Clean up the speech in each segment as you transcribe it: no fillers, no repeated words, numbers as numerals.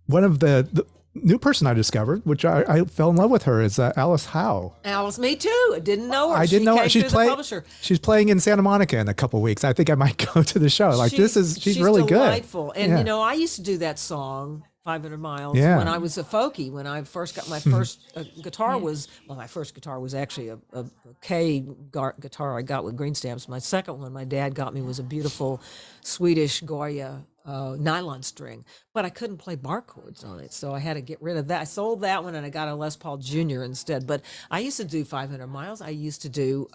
one of the new person I discovered, which I fell in love with her, is Alice Howe. Alice, me too. I didn't know her. I didn't know her. She's the publisher. She's playing in Santa Monica in a couple of weeks. I think I might go to the show. Like she's really delightful. good. And I used to do that song 500 Miles Yeah. when I was a folkie. When I first got my first guitar was my first guitar was actually a K guitar I got with green stamps. My second one my dad got me was a beautiful Swedish Goya nylon string, but I couldn't play bar chords on it, so I had to get rid of that. I sold that one and I got a Les Paul Jr. instead. But I used to do 500 Miles. I used to do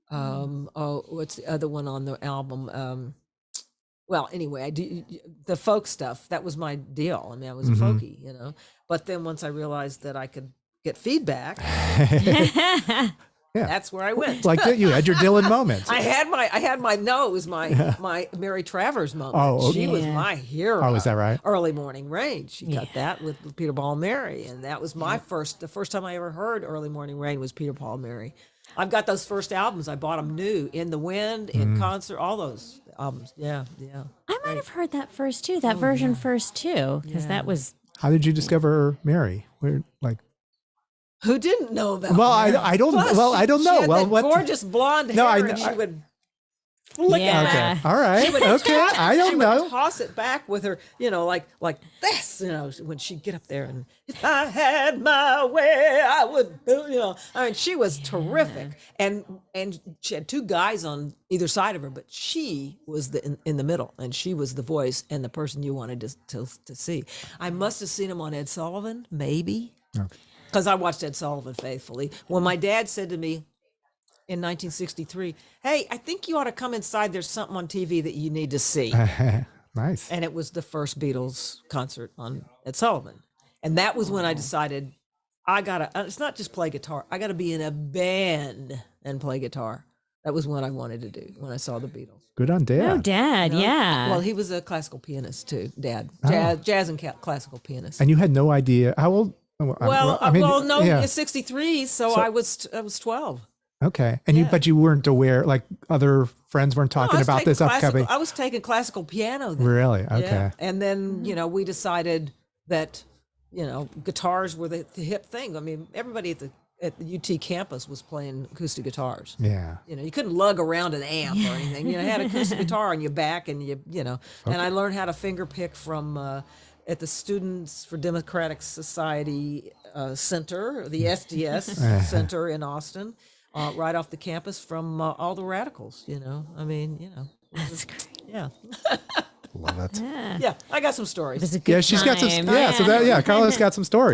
what's the other one on the album? Well, anyway, I do the folk stuff. That was my deal. I mean, I was a folkie, But then once I realized that I could get feedback, Yeah. that's where I went. Like you had your Dylan moment. I had my my Mary Travers moment. Oh, okay. She was my hero. Oh, is that right? Early Morning Rain. She got that with Peter, Paul, and Mary, and that was the first time I ever heard Early Morning Rain was Peter, Paul, and Mary. I've got those first albums. I bought them new, In the Wind, in concert, all those albums. Yeah. I might have heard that first too. That version first too, because that was. How did you discover Mary? Who didn't know that? Well, I don't. Plus, well, I don't she know. had Well, that what? gorgeous blonde hair, and she would flick it Yeah. back. Okay. All right. Okay. I don't She know. would toss it back with her, like this, when she'd get up there and if I had my way, I would, I mean, she was terrific. And she had two guys on either side of her, but she was in the middle, and she was the voice and the person you wanted to see. I must have seen him on Ed Sullivan, maybe. Okay. Because I watched Ed Sullivan faithfully. When my dad said to me in 1963, "Hey, I think you ought to come inside. There's something on TV that you need to see." Nice. And it was the first Beatles concert on Ed Sullivan. And that was when I decided it's not just play guitar. I got to be in a band and play guitar. That was what I wanted to do when I saw the Beatles. Good on Dad. Oh, Dad, yeah. Well, he was a classical pianist too, Dad. Oh. Jazz and classical pianist. And you had no idea how old? You're 63, so I was 12. Okay, and but you weren't aware, like other friends weren't talking about this upcoming. I was taking classical piano then. Really? Okay. Yeah. And then, we decided that, guitars were the hip thing. I mean, everybody at the UT campus was playing acoustic guitars. Yeah. You couldn't lug around an amp or anything. You had an acoustic guitar on your back and and I learned how to finger pick from at the Students for Democratic Society Center, the SDS Center in Austin. Right off the campus from all the radicals, I mean, That's great. yeah. Love it. Yeah. Yeah, I got some stories. It was a good Yeah, she's got some. time. Yeah, so Carla's got some stories.